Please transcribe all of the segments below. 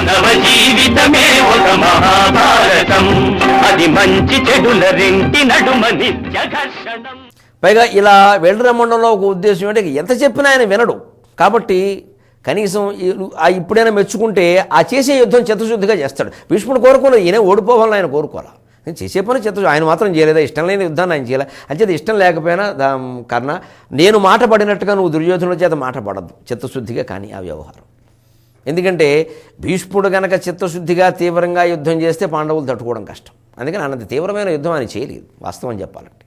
మానవ జీవితమే ఒక మహాభారతం, అది మంచి చెడుల రెంటి నడుమ నిత్య ఘర్షణం. పైగా ఇలా వెళ్ళరమ్మండంలో ఒక ఉద్దేశం ఏంటంటే ఎంత చెప్పినా ఆయన వినడు. కాబట్టి కనీసం ఇప్పుడైనా మెచ్చుకుంటే ఆ చేసే యుద్ధం చిత్తశుద్ధిగా చేస్తాడు. భీష్ముడు కోరుకోలేదు, ఈయన ఓడిపోవాలని ఆయన కోరుకోవాలి. చేసే పని ఆయన మాత్రం చేయలేదా? ఇష్టం లేని యుద్ధాన్ని ఆయన చేయలే. అంచేది ఇష్టం లేకపోయినా కర్ణ, నేను మాట పడినట్టుగా నువ్వు దుర్యోధనుల చేత మాట పడద్దు, చిత్తశుద్ధిగా కానీ ఆ వ్యవహారం. ఎందుకంటే భీష్ముడు గనక చిత్తశుద్ధిగా తీవ్రంగా యుద్ధం చేస్తే పాండవులు తట్టుకోవడం కష్టం. అందుకని అనంత తీవ్రమైన యుద్ధం ఆయన చేయలేదు వాస్తవం చెప్పాలంటే.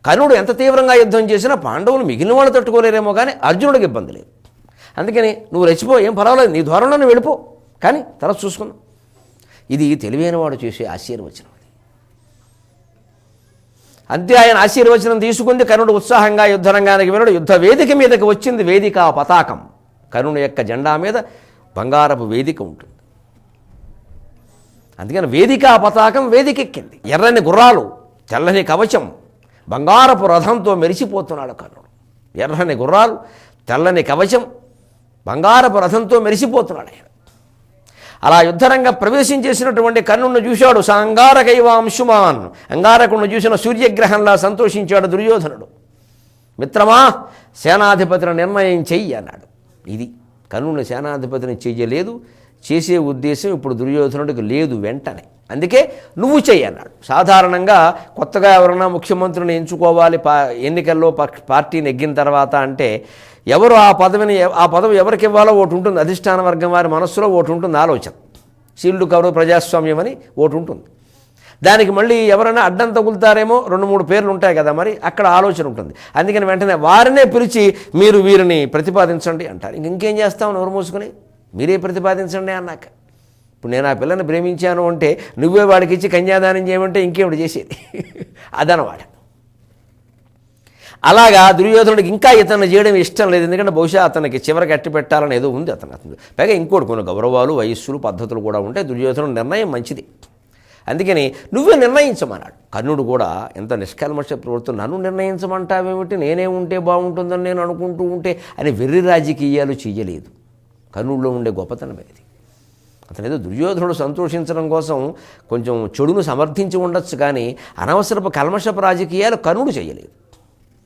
కర్ణుడు ఎంత తీవ్రంగా యుద్ధం చేసినా పాండవులు మిగిలిన వాళ్ళు తట్టుకోలేరేమో, కానీ అర్జునుడికి ఇబ్బంది లేదు. అందుకని నువ్వు రెచ్చిపో, ఏం పర్వాలేదు, నీ ధోరణిలో వెళ్ళిపో, కానీ తర్వాత చూసుకుందాం. ఇది తెలివైన వాడు చేసే ఆశీర్వచనం. అంతే ఆయన ఆశీర్వచనం తీసుకుంది. కర్ణుడు ఉత్సాహంగా యుద్ధరంగానికి వెళ్ళాడు. యుద్ధ వేదిక మీదకి వచ్చింది వేదికా పతాకం. కర్ణుని యొక్క జెండా మీద బంగారపు వేదిక ఉంటుంది. అందుకని వేదికా పతాకం వేదికెక్కింది. ఎర్రని గుర్రాలు, తెల్లని కవచం, బంగారపు రథంతో మెరిసిపోతున్నాడు కర్ణుడు. ఎర్రని గుర్రాలు, తెల్లని కవచం, బంగారపు రథంతో మెరిసిపోతున్నాడు ఆయన. అలా యుద్ధరంగ ప్రవేశించేసినటువంటి కర్ణుడిని చూశాడు. సాంగారకైవాంశుమాన్, అంగారకుడిని చూసిన సూర్యగ్రహంలా సంతోషించాడు దుర్యోధనుడు. మిత్రమా, సేనాధిపతిని నిర్ణయం చెయ్యి అన్నాడు. ఇది కర్ణుడిని సేనాధిపతిని చెయ్యలేదు. చేసే ఉద్దేశం ఇప్పుడు దుర్యోధనుడికి లేదు వెంటనే. అందుకే నువ్వు చెయ్యి అన్నాడు. సాధారణంగా కొత్తగా ఎవరైనా ముఖ్యమంత్రిని ఎంచుకోవాలి ఎన్నికల్లో పార్టీ నెగ్గిన తర్వాత అంటే ఎవరు ఆ పదవి ఎవరికి ఇవ్వాలో ఒకటి ఉంటుంది. అధిష్టాన వర్గం వారి మనస్సులో ఒకటి ఉంటుంది ఆలోచన. శీల్డు కవరు ప్రజాస్వామ్యం అని ఒకటి ఉంటుంది. దానికి మళ్ళీ ఎవరైనా అడ్డం తగులుతారేమో 2-3 పేర్లు ఉంటాయి కదా, మరి అక్కడ ఆలోచన ఉంటుంది. అందుకని వెంటనే వారినే పిలిచి మీరు వీరిని ప్రతిపాదించండి అంటారు. ఇంకేం చేస్తాం నోరు మూసుకొని, మీరే ప్రతిపాదించండి అన్నాక. ఇప్పుడు నేను ఆ పిల్లని ప్రేమించాను అంటే నువ్వే వాడికి ఇచ్చి కన్యాదానం చేయమంటే ఇంకేమిటి చేసేది? అదనమాట. అలాగా దుర్యోధనుడికి ఇంకా ఇతను చేయడం ఇష్టం లేదు. ఎందుకంటే బహుశా అతనికి చివరికి అట్టి పెట్టాలని ఏదో ఉంది అతను. పైగా ఇంకోటి కొన్ని గౌరవాలు, వయస్సులు, పద్ధతులు కూడా ఉంటాయి. దుర్యోధనుడి నిర్ణయం మంచిది. అందుకని నువ్వే నిర్ణయించమన్నాడు. కర్ణుడు కూడా ఎంత నిష్కల్మష ప్రవృత్తి, నన్ను నిర్ణయించమంటావేమిటి, నేనే ఉంటే బాగుంటుందని నేను అనుకుంటూ ఉంటే అని వెర్రి రాజకీయాలు చెయ్యలేదు. కర్ణుడిలో ఉండే గొప్పతనం ఇది. అతను ఏదో దుర్యోధనుడు సంతోషించడం కోసం కొంచెం చెడును సమర్థించి ఉండొచ్చు, కానీ అనవసరపు కల్మషపు రాజకీయాలు కర్ణుడు చేయలేదు.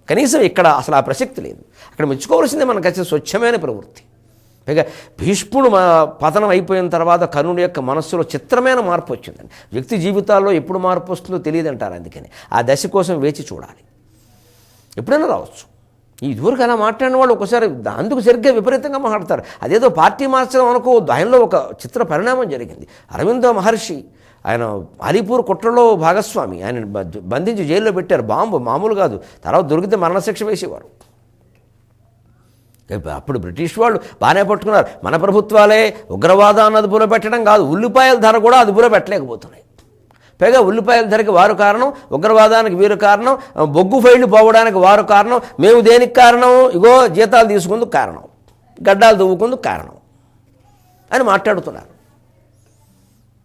కనీసం ఇక్కడ అసలు ఆ ప్రసక్తి లేదు. అక్కడ మెచ్చుకోవాల్సిందే మనకు వచ్చే స్వచ్ఛమైన ప్రవృత్తి. పైగా భీష్ముడు పతనం అయిపోయిన తర్వాత కర్ణుడి యొక్క మనస్సులో చిత్రమైన మార్పు వచ్చిందండి. వ్యక్తి జీవితాల్లో ఎప్పుడు మార్పు వస్తుందో తెలియదంటారు. అందుకని ఆ దశ కోసం వేచి చూడాలి. ఎప్పుడైనా రావచ్చు. ఈ ఇదివరకు అలా మాట్లాడిన వాళ్ళు ఒకసారి అందుకు సరిగ్గా విపరీతంగా మాట్లాడతారు. అదేదో పార్టీ మార్చడం అనుకోవద్దు. ఆయనలో ఒక చిత్ర పరిణామం జరిగింది. అరవిందో మహర్షి, ఆయన అలీపూర్ కుట్రలో భాగస్వామి. ఆయన బంధించి జైల్లో పెట్టారు. బాంబు మామూలు కాదు. తర్వాత దొరికితే మరణశిక్ష వేసేవారు. అప్పుడు బ్రిటిష్ వాళ్ళు బాగానే పట్టుకున్నారు. మన ప్రభుత్వాలే ఉగ్రవాదాన్ని అదుపులో పెట్టడం కాదు, ఉల్లిపాయల ధర కూడా అదుపులో పెట్టలేకపోతున్నాయి. పైగా ఉల్లిపాయల ధరకి వారు కారణం, ఉగ్రవాదానికి వీరు కారణం, బొగ్గు ఫైళ్లు పోవడానికి వారు కారణం, మేము దేనికి కారణం, ఇగో జీతాలు తీసుకుందుకు కారణం, గడ్డాలు దువ్వుకుందుకు కారణం అని మాట్లాడుతున్నారు.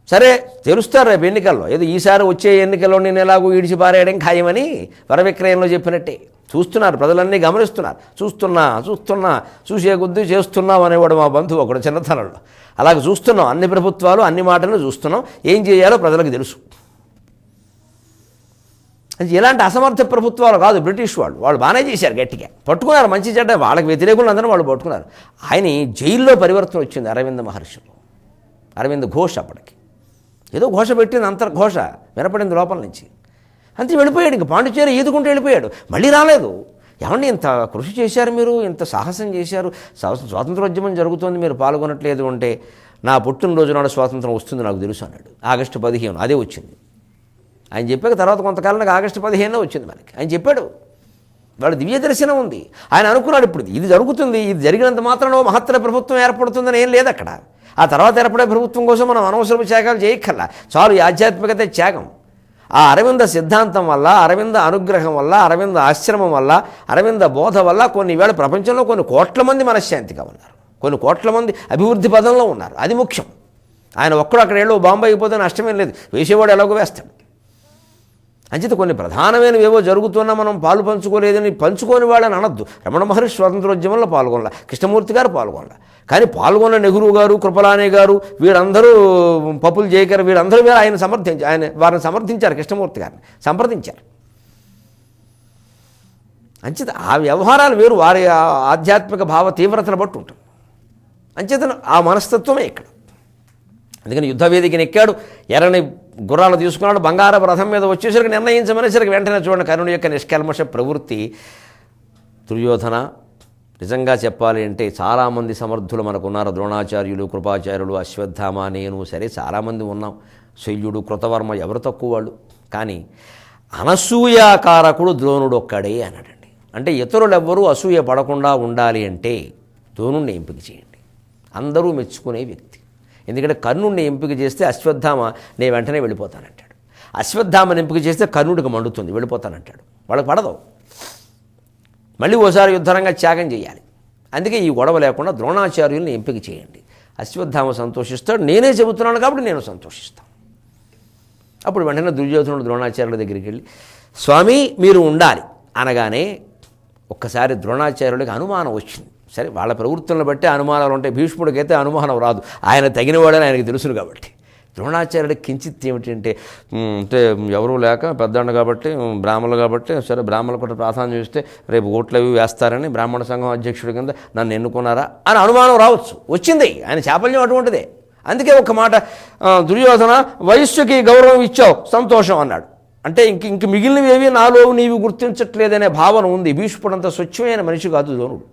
సరే తెలుస్తారు రేపు ఎన్నికల్లో. ఏదో ఈసారి వచ్చే ఎన్నికల్లో నేను ఎలాగో ఈడిచి పారేయడం ఖాయమని వరవిక్రయంలో చెప్పినట్టే చూస్తున్నారు. ప్రజలన్నీ గమనిస్తున్నారు. చూస్తున్నా చూసే కొద్దీ చేస్తున్నాం అనేవాడు మా బంధువు ఒకడు చిన్నతనంలో. అలాగే చూస్తున్నాం. అన్ని ప్రభుత్వాలు అన్ని మాటలు చూస్తున్నాం. ఏం చేయాలో ప్రజలకు తెలుసు. ఎలాంటి అసమర్థ ప్రభుత్వాలు కాదు బ్రిటిష్ వాళ్ళు బాగానే చేశారు. గట్టిగా పట్టుకున్నారు. మంచి చెడ్డ వాళ్ళకి వ్యతిరేకులు అందరూ వాళ్ళు పట్టుకున్నారు. ఆయన జైల్లో పరివర్తన వచ్చింది అరవింద మహర్షిలో. అరవింద్ ఘోష్ అప్పటికి ఏదో ఘోష పెట్టింది, అంతర్ఘోష వినపడింది లోపల నుంచి. అంతే వెళ్ళిపోయాడు. ఇంక పాండిచేరి ఈదుకుంటూ వెళ్ళిపోయాడు. మళ్ళీ రాలేదు. ఏమండి ఇంత కృషి చేశారు మీరు, ఇంత సాహసం చేశారు, స్వాతంత్రోద్యమం జరుగుతోంది, మీరు పాల్గొనట్లేదు అంటే నా పుట్టినరోజు నాడు స్వాతంత్రం వస్తుంది నాకు తెలుసు అన్నాడు. ఆగస్టు 15 అదే వచ్చింది. ఆయన చెప్పాక తర్వాత కొంతకాలానికి ఆగస్టు 15 వచ్చింది మనకి. ఆయన చెప్పాడు. వాడు దివ్య దర్శనం ఉంది. ఆయన అనుకున్నాడు ఇప్పుడు ఇది జరుగుతుంది, ఇది జరిగినంత మాత్రం మహత్తర ప్రభుత్వం ఏర్పడుతుందని ఏం లేదు అక్కడ. ఆ తర్వాత ఏర్పడే ప్రభుత్వం కోసం మనం అనవసరపు త్యాగాలు చేయక్కర్లా. చాలు ఈ ఆధ్యాత్మికత త్యాగం. ఆ అరవింద సిద్ధాంతం వల్ల, అరవింద అనుగ్రహం వల్ల, అరవింద ఆశ్రమం వల్ల, అరవింద బోధ వల్ల కొన్ని వేళ ప్రపంచంలో కొన్ని కోట్ల మంది మనశ్శాంతిగా ఉన్నారు, కొన్ని కోట్ల మంది అభివృద్ధి పదంలో ఉన్నారు. అది ముఖ్యం. ఆయన ఒక్కడు అక్కడ ఏళ్ళు బాంబు అయిపోతే నష్టమేం లేదు, వేసేవాడు ఎలాగో వేస్తాడు. అంచేత కొన్ని ప్రధానమైనవేవో జరుగుతున్నా మనం పాలు పంచుకోలేదని పంచుకోని వాళ్ళని అనొద్దు. రమణ మహర్షి స్వాతంత్రోద్యమంలో పాల్గొనలా, కృష్ణమూర్తి గారు పాల్గొనలా. కానీ పాల్గొన్న నెహ్రూ గారు, కృపలానే గారు, వీరందరూ, పప్పులు జయకర్, వీరందరూ వారిని సమర్థించారు, కృష్ణమూర్తి గారిని సంప్రదించారు. అంచేత ఆ వ్యవహారాలు వేరు, వారి ఆధ్యాత్మిక భావ తీవ్రతను బట్టి ఉంటుంది. అంచేత ఆ మనస్తత్వమే ఇక్కడ. అందుకని యుద్ధ వేదికని ఎక్కాడు, ఎర్రని గుర్రాలు తీసుకున్నాడు, బంగారపు రథం మీద వచ్చేసరికి నిర్ణయించమనేసరికి వెంటనే చూడండి కర్ణుడి యొక్క నిష్కల్మష ప్రవృత్తి. దుర్యోధన, నిజంగా చెప్పాలి అంటే చాలామంది సమర్థులు మనకున్నారు. ద్రోణాచార్యులు, కృపాచార్యులు, అశ్వత్థామ, నేను, సరే చాలామంది ఉన్నాం. శల్యుడు, కృతవర్మ, ఎవరు తక్కువ వాళ్ళు. కానీ అనసూయాకారకుడు ద్రోణుడు ఒక్కడే అన్నాడండి. అంటే ఇతరులెవ్వరూ అసూయ పడకుండా ఉండాలి అంటే ద్రోణుడిని ఎంపిక చేయండి. అందరూ మెచ్చుకునే వ్యక్తి. ఎందుకంటే కర్ణుడిని ఎంపిక చేస్తే అశ్వత్థామ నేను వెంటనే వెళ్ళిపోతానంటాడు. అశ్వత్థామని ఎంపిక చేస్తే కర్ణుడికి మండుతుంది, వెళ్ళిపోతానంటాడు. వాళ్ళకి పడదు, మళ్ళీ ఓసారి యుద్ధరంగా త్యాగం చేయాలి. అందుకే ఈ గొడవ లేకుండా ద్రోణాచార్యుల్ని ఎంపిక చేయండి. అశ్వత్థామ సంతోషిస్తాడు, నేనే చెబుతున్నాను కాబట్టి నేను సంతోషిస్తాను. అప్పుడు వెంటనే దుర్యోధనుడు ద్రోణాచార్యుల దగ్గరికి వెళ్ళి, స్వామి మీరు ఉండాలి అనగానే ఒక్కసారి ద్రోణాచార్యుడికి అనుమానం వచ్చింది. సరే, వాళ్ళ ప్రవృత్తులను బట్టి అనుమానాలు ఉంటాయి. భీష్ముడికైతే అనుమానం రాదు, ఆయన తగినవాడని ఆయనకు తెలుసును కాబట్టి. ద్రోణాచార్యుడికి కించిత్ ఏమిటంటే, అంటే ఎవరూ లేక పెద్దండ కాబట్టి, బ్రాహ్మణులు కాబట్టి, సరే బ్రాహ్మణులు కూడా ప్రాధాన్యం ఇస్తే రేపు ఓట్లు అవి వేస్తారని బ్రాహ్మణ సంఘం అధ్యక్షుడి కింద నన్ను ఎన్నుకున్నారా అని అనుమానం రావచ్చు. వచ్చింది, ఆయన చాపల్యం అటువంటిదే. అందుకే ఒక మాట, దుర్యోధన వయస్సుకి గౌరవం ఇచ్చావు, సంతోషం అన్నాడు. అంటే ఇంక మిగిలినవి ఏవి నాలో నీవి గుర్తించట్లేదనే భావన ఉంది. భీష్ముడంత స్వచ్ఛమైన మనిషి కాదు ద్రోణుడు.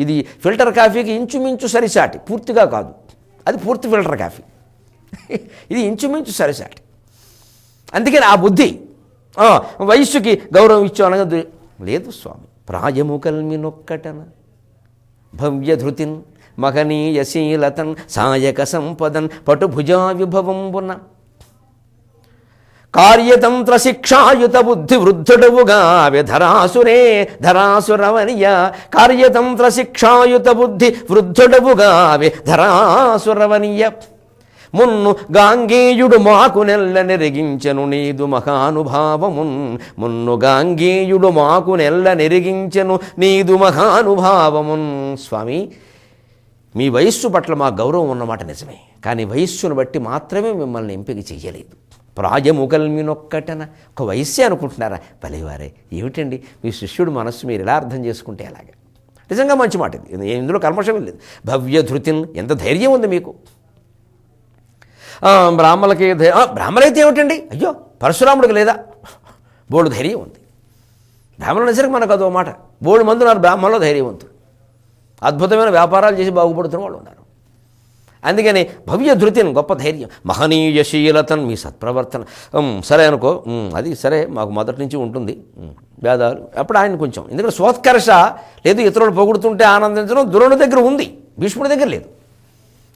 ఇది ఫిల్టర్ కాఫీకి ఇంచుమించు సరిసాటి, పూర్తిగా కాదు, అది పూర్తి ఫిల్టర్ కాఫీ. ఇది ఇంచుమించు సరిసాటి. అందుకని ఆ బుద్ధి, వయస్సుకి గౌరవం ఇచ్చావు అనగా, లేదు స్వామి, ప్రాయము కల్మినొక్కటన భవ్యధృతిన్ మహనీయశీలతన్ సాయక సంపదన్ పటుభుజా విభవంబున కార్యతంత్ర శిక్షాయుత బుద్ధి వృద్ధుడవుగా ధరాసురవనియ కార్యతంత్ర శిక్షాయుత బుద్ధి వృద్ధుడవుగా ధరాసురవనియ మున్ను గాంగేయుడు మాకు నెల్ల నెరిగించెను నీదు మహానుభావమున్ మున్ను గాంగేయుడు మాకు నెల్ల నెరిగించెను నీదు మహానుభావమున్. స్వామి, మీ వయస్సు పట్ల మా గౌరవం ఉన్నమాట నిజమే, కానీ వయస్సును బట్టి మాత్రమే మిమ్మల్ని ఎంపిక చేయలేదు. ప్రాయముకల్మినొక్కటన, ఒక వయస్సే అనుకుంటున్నారా? భలేవారే, ఏమిటండి మీ శిష్యుడు మనస్సు మీరు ఎలా అర్థం చేసుకుంటే అలాగే. నిజంగా మంచి మాట ఇది, ఇందులో కల్మషం లేదు. భవ్యధృతిన్, ఎంత ధైర్యం ఉంది మీకు. బ్రాహ్మణులకి బ్రాహ్మణులైతే ఏమిటండి, అయ్యో పరశురాముడికి లేదా, బోడు ధైర్యం ఉంది. బ్రాహ్మణుల నిజంగా మనకు అదో మాట, బోడు మంది ఉన్నారు బ్రాహ్మణులు ధైర్యవంతులు, అద్భుతమైన వ్యాపారాలు చేసి బాగుపడుతున్న వాళ్ళు ఉన్నారు. అందుకని భవ్యధృతిని, గొప్ప ధైర్యం, మహనీయశీలతను, మీ సత్ప్రవర్తన సరే అనుకో, అది సరే మాకు మొదటి నుంచి ఉంటుంది భేదాలు. అప్పుడు ఆయన కొంచెం, ఎందుకంటే స్వోత్కర్ష లేదు, ఇతరులు పొగుడుతుంటే ఆనందించడం ద్రోణుడి దగ్గర ఉంది, భీష్ముడి దగ్గర లేదు.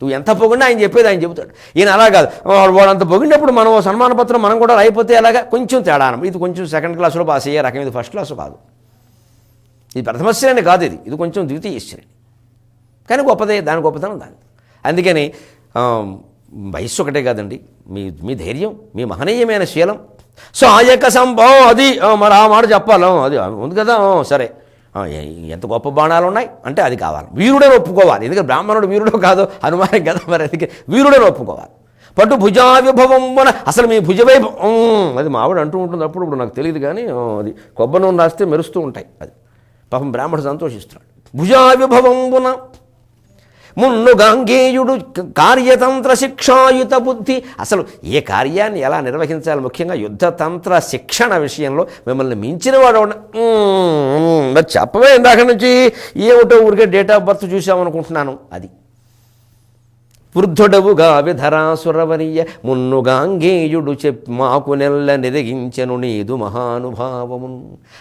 నువ్వు ఎంత పొగిడినా ఆయన చెప్పేది ఆయన చెబుతాడు. ఈయన అలా కాదు, వాడంత పొగిడినప్పుడు మనం సన్మాన పత్రం మనం కూడా అయిపోతే అలాగా కొంచెం తేడానం. ఇది కొంచెం సెకండ్ క్లాసులో పాస్ అయ్యే రకం, ఇది ఫస్ట్ క్లాసు కాదు, ఇది ప్రథమ శ్రేణి కాదు, ఇది కొంచెం ద్వితీయ శ్రేణి, కానీ గొప్పదే, దాని గొప్పతనం దాని. అందుకని వయస్సు ఒకటే కాదండి, మీ ధైర్యం, మీ మహనీయమైన శీలం, సాయక సంభవం, అది మరి ఆ మాట చెప్పాలి, అది ఉంది కదా, సరే ఎంత గొప్ప బాణాలు ఉన్నాయి అంటే అది కావాలి, వీరుడే ఒప్పుకోవాలి. ఎందుకంటే బ్రాహ్మణుడు వీరుడో కాదో అనుమానం కదా, మరి అందుకే వీరుడే ఒప్పుకోవాలి. పటు భుజా విభవంబున, అసలు మీ భుజవైభవం, అది మావిడ అంటూ ఉంటుంది అప్పుడు, ఇప్పుడు నాకు తెలియదు కానీ అది కొబ్బరి నూనె రాస్తే మెరుస్తూ ఉంటాయి, అది పాపం బ్రాహ్మణుడు సంతోషిస్తున్నాడు. భుజా విభవంబున మున్ను గాంగేయుడు కార్యతంత్ర శిక్షాయుత బుద్ధి, అసలు ఏ కార్యాన్ని ఎలా నిర్వహించాలి, ముఖ్యంగా యుద్ధతంత్ర శిక్షణ విషయంలో మిమ్మల్ని మించిన వాడు మరి చెప్పవే, ఇందాక నుంచి ఏమిటో ఊరికే డేట్ ఆఫ్ బర్త్ చూసామనుకుంటున్నాను. అది వృద్ధుడవుగా విధరాసురవనియ మున్ను గాంగేయుడు మాకు నెల్ల నిరగించెను నీదు మహానుభావము.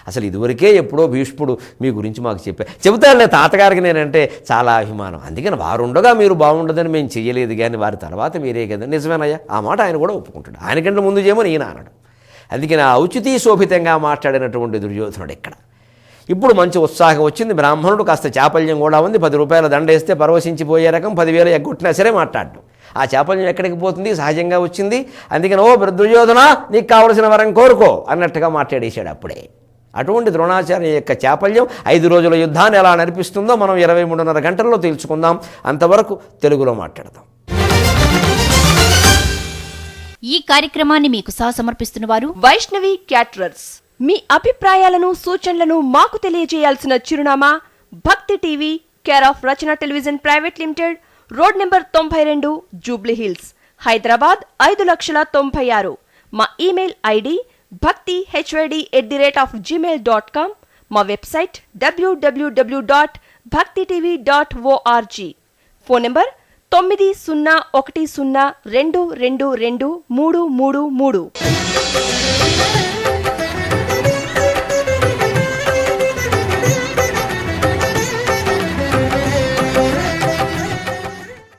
అసలు ఇదివరకే ఎప్పుడో భీష్ముడు మీ గురించి మాకు చెబుతారులే, తాతగారికి నేనంటే చాలా అభిమానం, అందుకని వారుండగా మీరు బాగుండదని మేము చెయ్యలేదు, కానీ వారి తర్వాత మీరే కదా. నిజమేనయ్యా, ఆ మాట ఆయన కూడా ఒప్పుకుంటాడు, ఆయనకంటే ముందు చేయమని ఈయన అన్నాడు. అందుకని ఆ ఔచితీ శోభితంగా మాట్లాడినటువంటి దుర్యోధనుడు ఇక్కడ. ఇప్పుడు మంచి ఉత్సాహం వచ్చింది, బ్రాహ్మణుడు కాస్త చాపల్యం కూడా ఉంది, 10 రూపాయల దండేస్తే పరవశించిపోయే రకం, 10,000 ఎగ్గొట్టినా సరే మాట్లాడడం. ఆ చాపల్యం ఎక్కడికి పోతుంది, సహజంగా వచ్చింది. అందుకని ఓ దుర్యోధన నీకు కావలసిన వరం కోరుకో అన్నట్టుగా మాట్లాడేశాడు అప్పుడే. అటువంటి ద్రోణాచార్య యొక్క చాపల్యం 5 రోజుల యుద్ధాన్ని ఎలా నడిపిస్తుందో మనం 23:30 గంటల్లో తెలుసుకుందాం. అంతవరకు తెలుగులో మాట్లాడదాం. ఈ కార్యక్రమాన్ని మీకు సమర్పిస్తున్న వారు వైష్ణవి క్యాటరర్స్. మీ అభిప్రాయాలను సూచనలను మాకు తెలియజేయాల్సిన చిరునామా భక్తి TV, care of Rachana television private limited, road number 92, Jubilee hills, Hyderabad 5,96,000. మా ఇమెయిల్ ఐడి bhakti@gmail.com. మా వెబ్సైట్ www.bhaktitv.org. Phone number 9010222333.